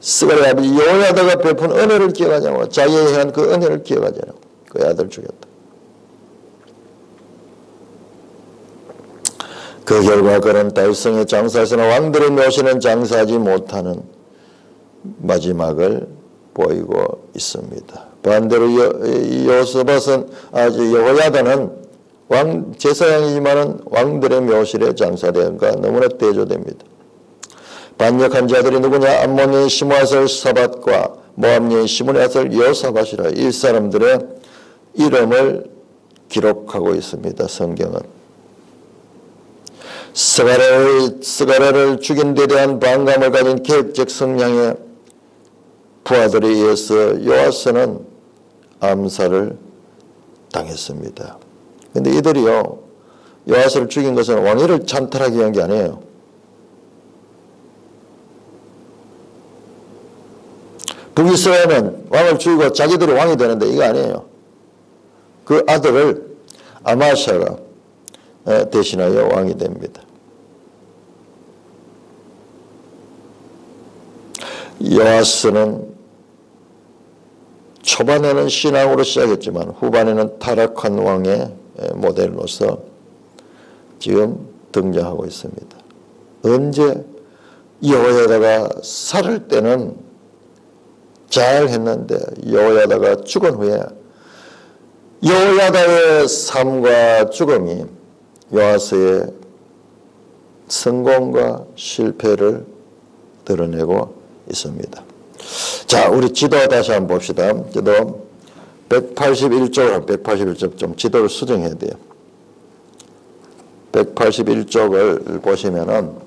스가랴의 아버지 여호야다가 베푼 은혜를 기억하지 않고 자기에 대한 그 은혜를 기억하지 않고 그의 아들을 죽였다. 그 결과 그는 다윗성의 장사에서는 왕들의 묘시는 장사하지 못하는 마지막을 보이고 있습니다. 반대로 여호사밧은 여호야다는 왕 제사장이지만은 왕들의 묘실에 장사대가 너무나 대조됩니다. 반역한 자들이 누구냐? 암몬인 시므아셀 사밧과 모압인 시므의 아들 여호사밧이라. 이 사람들의 이름을 기록하고 있습니다. 성경은. 스가랴를 죽인 데 대한 반감을 가진 계획적 성향의 부하들에 의해서 요아스는 암살을 당했습니다. 그런데 이들이요, 요아스를 죽인 것은 왕위를 찬탈하기 위한 게 아니에요. 북이스라엘은 왕을 죽이고 자기들이 왕이 되는데 이거 아니에요. 그 아들을 아마샤가 대신하여 왕이 됩니다. 요아스는 초반에는 신앙으로 시작했지만 후반에는 타락한 왕의 모델로서 지금 등장하고 있습니다. 언제 여호야다가 살을 때는 잘 했는데 여호야다가 죽은 후에 여호야다의 삶과 죽음이 요아스의 성공과 실패를 드러내고 있습니다. 자, 우리 지도 다시 한번 봅시다. 지도 181쪽 좀 지도를 수정해야 돼요. 181쪽을 보시면은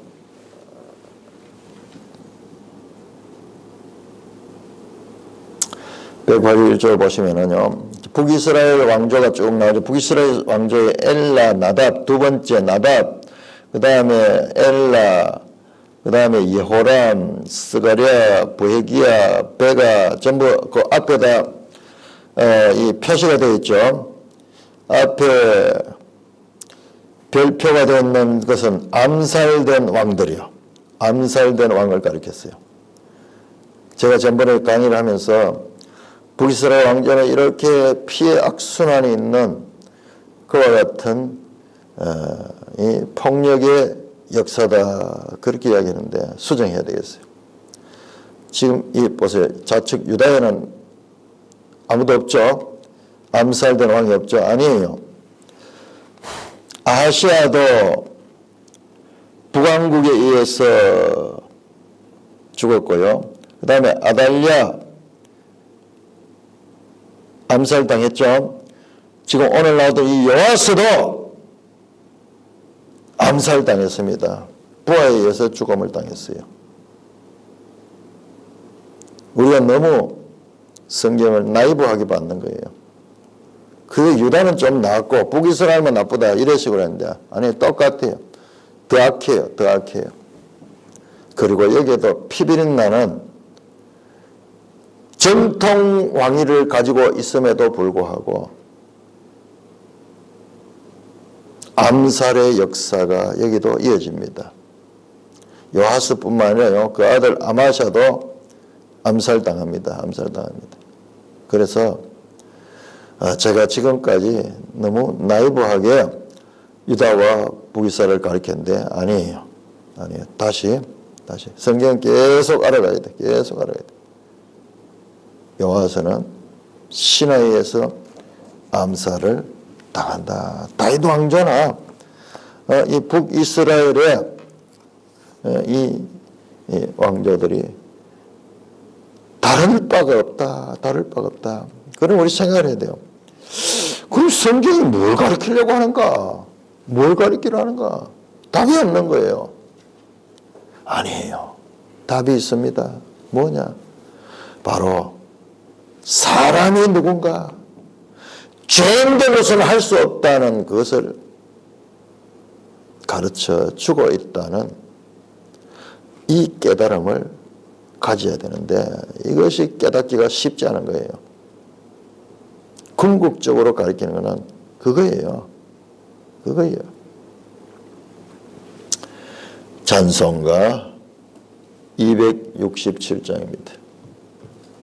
북이스라엘 왕조가 쭉 나오죠. 북이스라엘 왕조의 엘라, 나답, 두 번째 나답, 그 다음에 엘라, 그 다음에 예호람, 스가랴, 부헤기야, 베가 전부 그 앞에다 이 표시가 되어 있죠. 앞에 별표가 되어 있는 것은 암살된 왕들이요. 암살된 왕을 가리켰어요. 제가 전번에 강의를 하면서 북이스라엘 왕조는 이렇게 피해 악순환이 있는 그와 같은 이 폭력의 역사다 그렇게 이야기하는데 수정해야 되겠어요. 지금 이 보세요. 좌측 유다에는 아무도 없죠. 암살된 왕이 없죠. 아니에요. 아하시아도 북왕국에 의해서 죽었고요. 그 다음에 아달랴 암살당했죠. 지금 오늘 나왔던 이 요아스도 암살당했습니다. 부하에 의해서 죽음을 당했어요. 우리가 너무 성경을 나이브하게 받는 거예요. 그 유다는 좀 나았고 북이스라엘만 나쁘다 이런 식으로 했는데 아니 똑같아요. 더 악해요. 더 악해요. 그리고 여기에도 피비린 나는 정통 왕위를 가지고 있음에도 불구하고 암살의 역사가 여기도 이어집니다. 요아스뿐만 아니라 그 아들 아마샤도 암살당합니다. 암살당합니다. 그래서 제가 지금까지 너무 나이브하게 유다와 북이스라엘을 가르쳤는데 아니에요. 아니에요. 다시 성경 계속 알아가야 돼. 계속 알아가야 돼. 여호와서는 시나이에서 암살을 당한다. 다윗 왕조나 이 북이스라엘의 이 왕조들이 다를 바가 없다. 다를 바가 없다. 그럼 우리 생각을 해야 돼요. 그럼 성경이 뭘 가르치려고 하는가? 뭘 가르치려 하는가? 답이 없는 거예요. 아니에요. 답이 있습니다. 뭐냐? 바로 사람이 누군가 죄인되고서는 할 수 없다는 것을 가르쳐 주고 있다는 이 깨달음을 가져야 되는데 이것이 깨닫기가 쉽지 않은 거예요. 궁극적으로 가르치는 것은 그거예요. 그거예요. 찬송가 267장입니다.